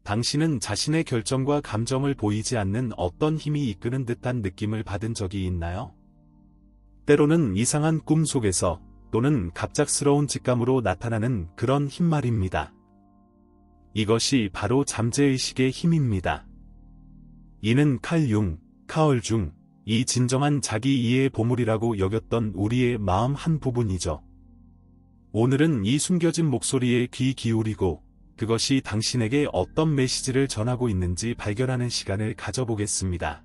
당신은 자신의 결정과 감정을 보이지 않는 어떤 힘이 이끄는 듯한 느낌을 받은 적이 있나요? 때로는 이상한 꿈 속에서 또는 갑작스러운 직감으로 나타나는 그런 힘 말입니다. 이것이 바로 잠재의식의 힘입니다. 이는 칼 융, 카얼 중, 이 진정한 자기 이해의 보물이라고 여겼던 우리의 마음 한 부분이죠. 오늘은 이 숨겨진 목소리에 귀 기울이고 그것이 당신에게 어떤 메시지를 전하고 있는지 발견하는 시간을 가져보겠습니다.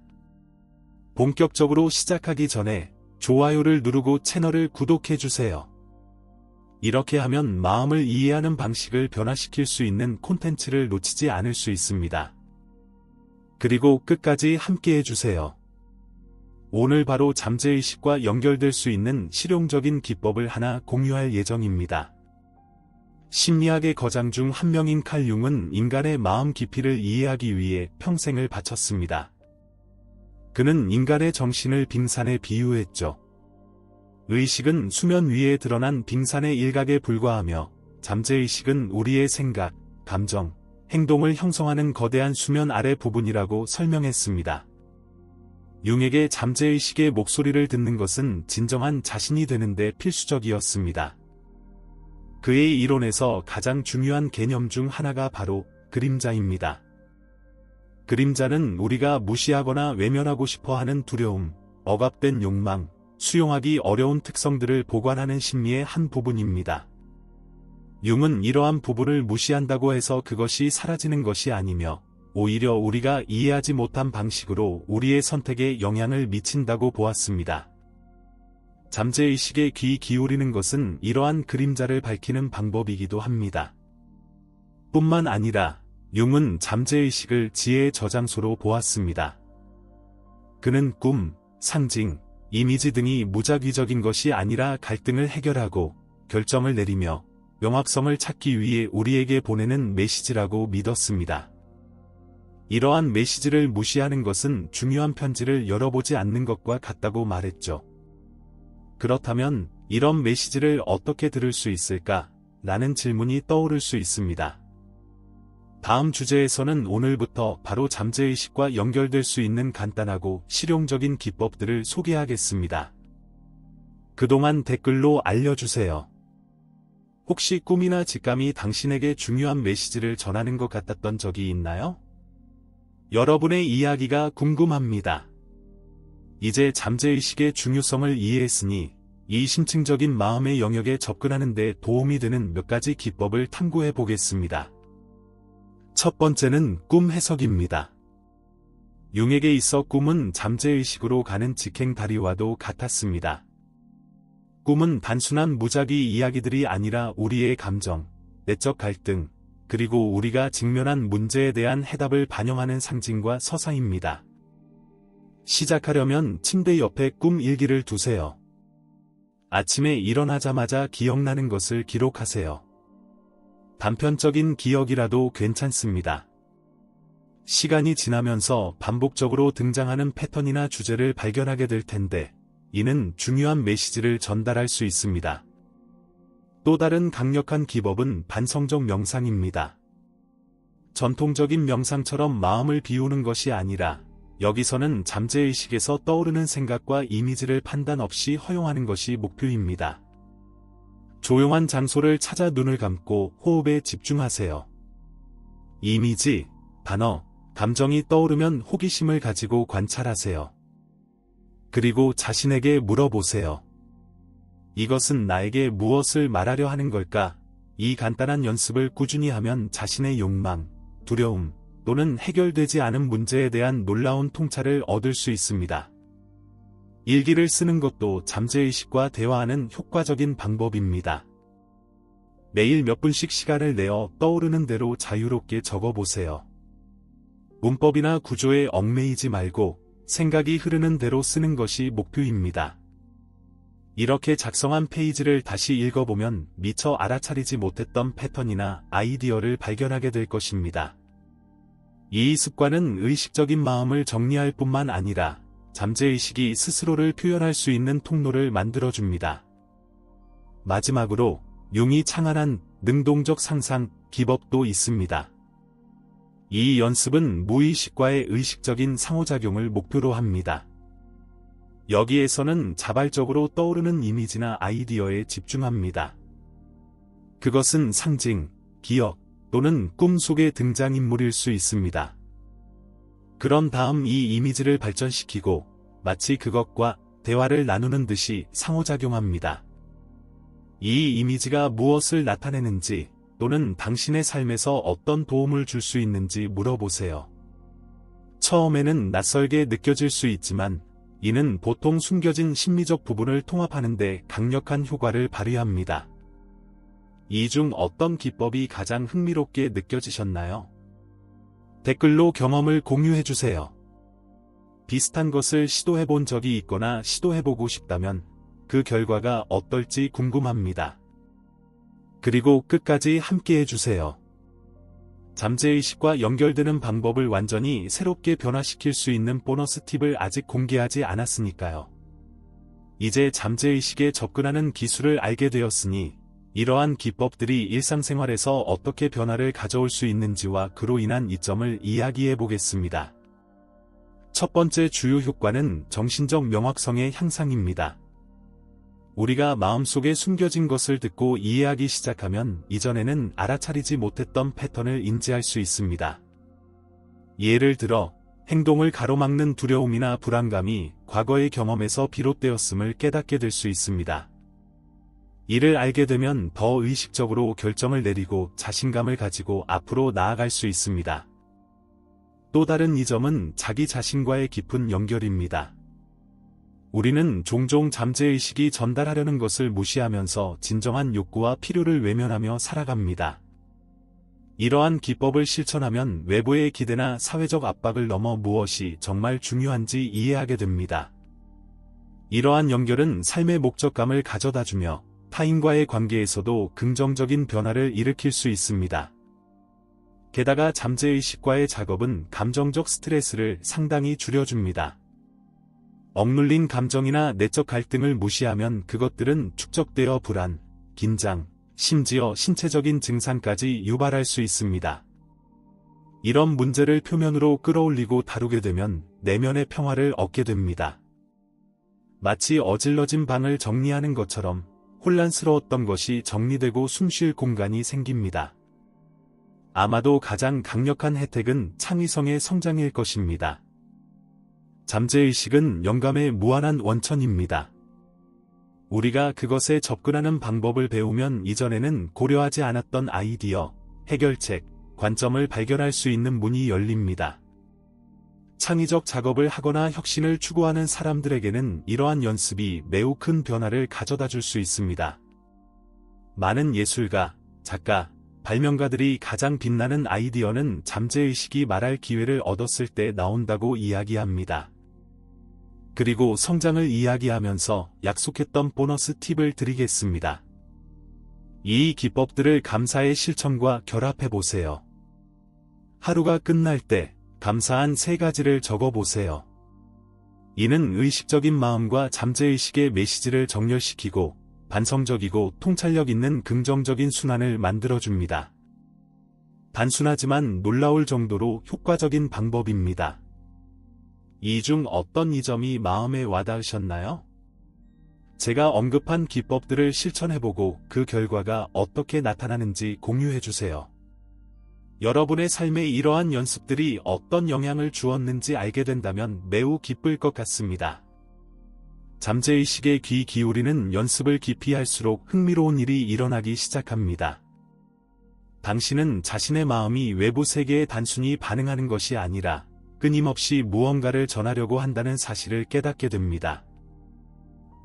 본격적으로 시작하기 전에 좋아요를 누르고 채널을 구독해주세요. 이렇게 하면 마음을 이해하는 방식을 변화시킬 수 있는 콘텐츠를 놓치지 않을 수 있습니다. 그리고 끝까지 함께해주세요. 오늘 바로 잠재의식과 연결될 수 있는 실용적인 기법을 하나 공유할 예정입니다. 심리학의 거장 중 한 명인 칼 융은 인간의 마음 깊이를 이해하기 위해 평생을 바쳤습니다. 그는 인간의 정신을 빙산에 비유했죠. 의식은 수면 위에 드러난 빙산의 일각에 불과하며 잠재의식은 우리의 생각, 감정, 행동을 형성하는 거대한 수면 아래 부분이라고 설명했습니다. 융에게 잠재의식의 목소리를 듣는 것은 진정한 자신이 되는데 필수적이었습니다. 그의 이론에서 가장 중요한 개념 중 하나가 바로 그림자입니다. 그림자는 우리가 무시하거나 외면하고 싶어 하는 두려움, 억압된 욕망, 수용하기 어려운 특성들을 보관하는 심리의 한 부분입니다. 융은 이러한 부분을 무시한다고 해서 그것이 사라지는 것이 아니며 오히려 우리가 이해하지 못한 방식으로 우리의 선택에 영향을 미친다고 보았습니다. 잠재의식에 귀 기울이는 것은 이러한 그림자를 밝히는 방법이기도 합니다. 뿐만 아니라 융은 잠재의식을 지혜의 저장소로 보았습니다. 그는 꿈, 상징, 이미지 등이 무작위적인 것이 아니라 갈등을 해결하고 결정을 내리며 명확성을 찾기 위해 우리에게 보내는 메시지라고 믿었습니다. 이러한 메시지를 무시하는 것은 중요한 편지를 열어보지 않는 것과 같다고 말했죠. 그렇다면 이런 메시지를 어떻게 들을 수 있을까? 라는 질문이 떠오를 수 있습니다. 다음 주제에서는 오늘부터 바로 잠재의식과 연결될 수 있는 간단하고 실용적인 기법들을 소개하겠습니다. 그동안 댓글로 알려주세요. 혹시 꿈이나 직감이 당신에게 중요한 메시지를 전하는 것 같았던 적이 있나요? 여러분의 이야기가 궁금합니다. 이제 잠재의식의 중요성을 이해했으니 이 심층적인 마음의 영역에 접근하는 데 도움이 되는 몇 가지 기법을 탐구해 보겠습니다. 첫 번째는 꿈 해석입니다. 융에게 있어 꿈은 잠재의식으로 가는 직행다리와도 같았습니다. 꿈은 단순한 무작위 이야기들이 아니라 우리의 감정, 내적 갈등, 그리고 우리가 직면한 문제에 대한 해답을 반영하는 상징과 서사입니다. 시작하려면 침대 옆에 꿈 일기를 두세요. 아침에 일어나자마자 기억나는 것을 기록하세요. 단편적인 기억이라도 괜찮습니다. 시간이 지나면서 반복적으로 등장하는 패턴이나 주제를 발견하게 될 텐데, 이는 중요한 메시지를 전달할 수 있습니다. 또 다른 강력한 기법은 반성적 명상입니다. 전통적인 명상처럼 마음을 비우는 것이 아니라 여기서는 잠재의식에서 떠오르는 생각과 이미지를 판단 없이 허용하는 것이 목표입니다. 조용한 장소를 찾아 눈을 감고 호흡에 집중하세요. 이미지, 단어, 감정이 떠오르면 호기심을 가지고 관찰하세요. 그리고 자신에게 물어보세요. 이것은 나에게 무엇을 말하려 하는 걸까? 이 간단한 연습을 꾸준히 하면 자신의 욕망, 두려움, 또는 해결되지 않은 문제에 대한 놀라운 통찰을 얻을 수 있습니다. 일기를 쓰는 것도 잠재의식과 대화하는 효과적인 방법입니다. 매일 몇 분씩 시간을 내어 떠오르는 대로 자유롭게 적어보세요. 문법이나 구조에 얽매이지 말고 생각이 흐르는 대로 쓰는 것이 목표입니다. 이렇게 작성한 페이지를 다시 읽어보면 미처 알아차리지 못했던 패턴이나 아이디어를 발견하게 될 것입니다. 이 습관은 의식적인 마음을 정리할 뿐만 아니라 잠재의식이 스스로를 표현할 수 있는 통로를 만들어줍니다. 마지막으로 융이 창안한 능동적 상상 기법도 있습니다. 이 연습은 무의식과의 의식적인 상호작용을 목표로 합니다. 여기에서는 자발적으로 떠오르는 이미지나 아이디어에 집중합니다. 그것은 상징, 기억 또는 꿈 속의 등장인물일 수 있습니다. 그런 다음 이 이미지를 발전시키고 마치 그것과 대화를 나누는 듯이 상호작용합니다. 이 이미지가 무엇을 나타내는지 또는 당신의 삶에서 어떤 도움을 줄 수 있는지 물어보세요. 처음에는 낯설게 느껴질 수 있지만 이는 보통 숨겨진 심리적 부분을 통합하는 데 강력한 효과를 발휘합니다. 이 중 어떤 기법이 가장 흥미롭게 느껴지셨나요? 댓글로 경험을 공유해주세요. 비슷한 것을 시도해본 적이 있거나 시도해보고 싶다면 그 결과가 어떨지 궁금합니다. 그리고 끝까지 함께해주세요. 잠재의식과 연결되는 방법을 완전히 새롭게 변화시킬 수 있는 보너스 팁을 아직 공개하지 않았으니까요. 이제 잠재의식에 접근하는 기술을 알게 되었으니 이러한 기법들이 일상생활에서 어떻게 변화를 가져올 수 있는지와 그로 인한 이점을 이야기해 보겠습니다. 첫 번째 주요 효과는 정신적 명확성의 향상입니다. 우리가 마음속에 숨겨진 것을 듣고 이해하기 시작하면 이전에는 알아차리지 못했던 패턴을 인지할 수 있습니다. 예를 들어, 행동을 가로막는 두려움이나 불안감이 과거의 경험에서 비롯되었음을 깨닫게 될 수 있습니다. 이를 알게 되면 더 의식적으로 결정을 내리고 자신감을 가지고 앞으로 나아갈 수 있습니다. 또 다른 이점은 자기 자신과의 깊은 연결입니다. 우리는 종종 잠재의식이 전달하려는 것을 무시하면서 진정한 욕구와 필요를 외면하며 살아갑니다. 이러한 기법을 실천하면 외부의 기대나 사회적 압박을 넘어 무엇이 정말 중요한지 이해하게 됩니다. 이러한 연결은 삶의 목적감을 가져다주며 타인과의 관계에서도 긍정적인 변화를 일으킬 수 있습니다. 게다가 잠재의식과의 작업은 감정적 스트레스를 상당히 줄여줍니다. 억눌린 감정이나 내적 갈등을 무시하면 그것들은 축적되어 불안, 긴장, 심지어 신체적인 증상까지 유발할 수 있습니다. 이런 문제를 표면으로 끌어올리고 다루게 되면 내면의 평화를 얻게 됩니다. 마치 어질러진 방을 정리하는 것처럼 혼란스러웠던 것이 정리되고 숨쉴 공간이 생깁니다. 아마도 가장 강력한 혜택은 창의성의 성장일 것입니다. 잠재의식은 영감의 무한한 원천입니다. 우리가 그것에 접근하는 방법을 배우면 이전에는 고려하지 않았던 아이디어, 해결책, 관점을 발견할 수 있는 문이 열립니다. 창의적 작업을 하거나 혁신을 추구하는 사람들에게는 이러한 연습이 매우 큰 변화를 가져다 줄 수 있습니다. 많은 예술가, 작가, 발명가들이 가장 빛나는 아이디어는 잠재의식이 말할 기회를 얻었을 때 나온다고 이야기합니다. 그리고 성장을 이야기하면서 약속했던 보너스 팁을 드리겠습니다. 이 기법들을 감사의 실천과 결합해보세요. 하루가 끝날 때 감사한 3가지를 적어보세요. 이는 의식적인 마음과 잠재의식의 메시지를 정렬시키고 반성적이고 통찰력 있는 긍정적인 순환을 만들어줍니다. 단순하지만 놀라울 정도로 효과적인 방법입니다. 이 중 어떤 이점이 마음에 와닿으셨나요? 제가 언급한 기법들을 실천해보고 그 결과가 어떻게 나타나는지 공유해주세요. 여러분의 삶에 이러한 연습들이 어떤 영향을 주었는지 알게 된다면 매우 기쁠 것 같습니다. 잠재의식에 귀 기울이는 연습을 깊이 할수록 흥미로운 일이 일어나기 시작합니다. 당신은 자신의 마음이 외부 세계에 단순히 반응하는 것이 아니라 끊임없이 무언가를 전하려고 한다는 사실을 깨닫게 됩니다.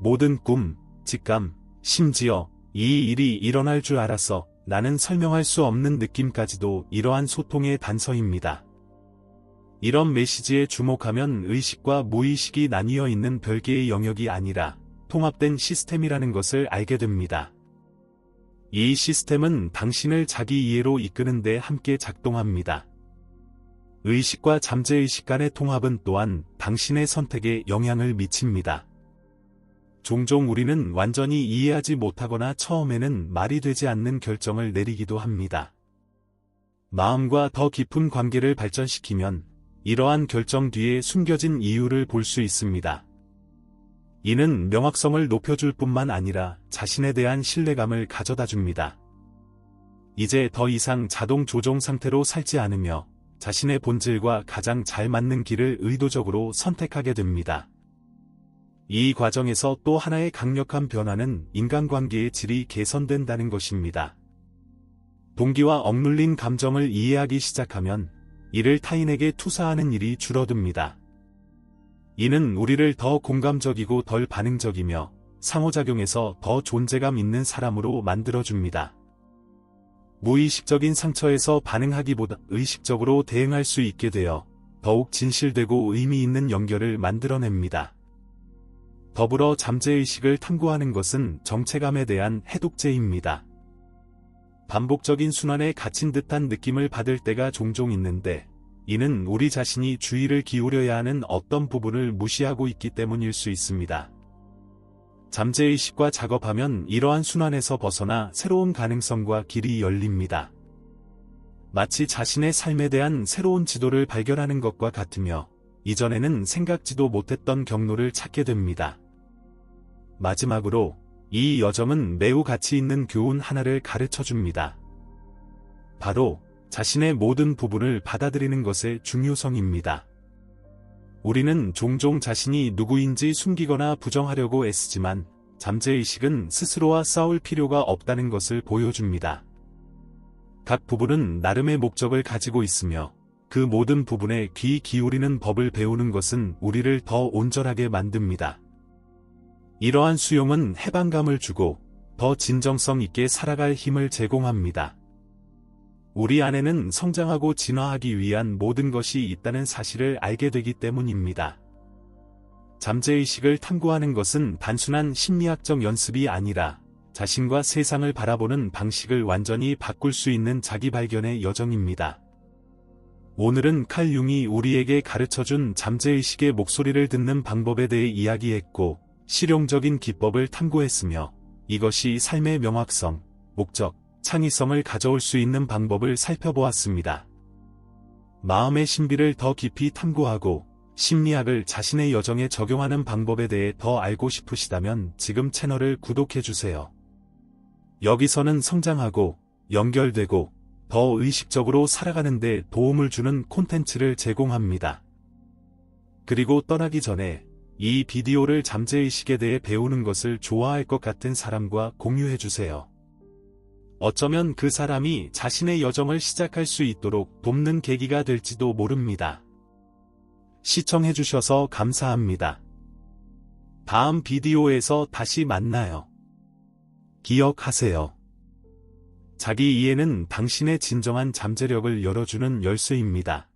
모든 꿈, 직감, 심지어 이 일이 일어날 줄 알았어 나는 설명할 수 없는 느낌까지도 이러한 소통의 단서입니다. 이런 메시지에 주목하면 의식과 무의식이 나뉘어 있는 별개의 영역이 아니라 통합된 시스템이라는 것을 알게 됩니다. 이 시스템은 당신을 자기 이해로 이끄는 데 함께 작동합니다. 의식과 잠재의식 간의 통합은 또한 당신의 선택에 영향을 미칩니다. 종종 우리는 완전히 이해하지 못하거나 처음에는 말이 되지 않는 결정을 내리기도 합니다. 마음과 더 깊은 관계를 발전시키면 이러한 결정 뒤에 숨겨진 이유를 볼 수 있습니다. 이는 명확성을 높여줄 뿐만 아니라 자신에 대한 신뢰감을 가져다 줍니다. 이제 더 이상 자동 조종 상태로 살지 않으며 자신의 본질과 가장 잘 맞는 길을 의도적으로 선택하게 됩니다. 이 과정에서 또 하나의 강력한 변화는 인간관계의 질이 개선된다는 것입니다. 동기와 억눌린 감정을 이해하기 시작하면 이를 타인에게 투사하는 일이 줄어듭니다. 이는 우리를 더 공감적이고 덜 반응적이며 상호작용에서 더 존재감 있는 사람으로 만들어줍니다. 무의식적인 상처에서 반응하기보다 의식적으로 대응할 수 있게 되어 더욱 진실되고 의미 있는 연결을 만들어냅니다. 더불어 잠재의식을 탐구하는 것은 정체감에 대한 해독제입니다. 반복적인 순환에 갇힌 듯한 느낌을 받을 때가 종종 있는데 이는 우리 자신이 주의를 기울여야 하는 어떤 부분을 무시하고 있기 때문일 수 있습니다. 잠재의식과 작업하면 이러한 순환에서 벗어나 새로운 가능성과 길이 열립니다. 마치 자신의 삶에 대한 새로운 지도를 발견하는 것과 같으며 이전에는 생각지도 못했던 경로를 찾게 됩니다. 마지막으로 이 여정은 매우 가치 있는 교훈 하나를 가르쳐 줍니다. 바로 자신의 모든 부분을 받아들이는 것의 중요성입니다. 우리는 종종 자신이 누구인지 숨기거나 부정하려고 애쓰지만 잠재의식은 스스로와 싸울 필요가 없다는 것을 보여줍니다. 각 부분은 나름의 목적을 가지고 있으며 그 모든 부분에 귀 기울이는 법을 배우는 것은 우리를 더 온전하게 만듭니다. 이러한 수용은 해방감을 주고 더 진정성 있게 살아갈 힘을 제공합니다. 우리 안에는 성장하고 진화하기 위한 모든 것이 있다는 사실을 알게 되기 때문입니다. 잠재의식을 탐구하는 것은 단순한 심리학적 연습이 아니라 자신과 세상을 바라보는 방식을 완전히 바꿀 수 있는 자기 발견의 여정입니다. 오늘은 칼 융이 우리에게 가르쳐준 잠재의식의 목소리를 듣는 방법에 대해 이야기했고 실용적인 기법을 탐구했으며 이것이 삶의 명확성, 목적, 창의성을 가져올 수 있는 방법을 살펴보았습니다. 마음의 신비를 더 깊이 탐구하고 심리학을 자신의 여정에 적용하는 방법에 대해 더 알고 싶으시다면 지금 채널을 구독해주세요. 여기서는 성장하고 연결되고 더 의식적으로 살아가는 데 도움을 주는 콘텐츠를 제공합니다. 그리고 떠나기 전에 이 비디오를 잠재의식에 대해 배우는 것을 좋아할 것 같은 사람과 공유해주세요. 어쩌면 그 사람이 자신의 여정을 시작할 수 있도록 돕는 계기가 될지도 모릅니다. 시청해주셔서 감사합니다. 다음 비디오에서 다시 만나요. 기억하세요. 자기 이해는 당신의 진정한 잠재력을 열어주는 열쇠입니다.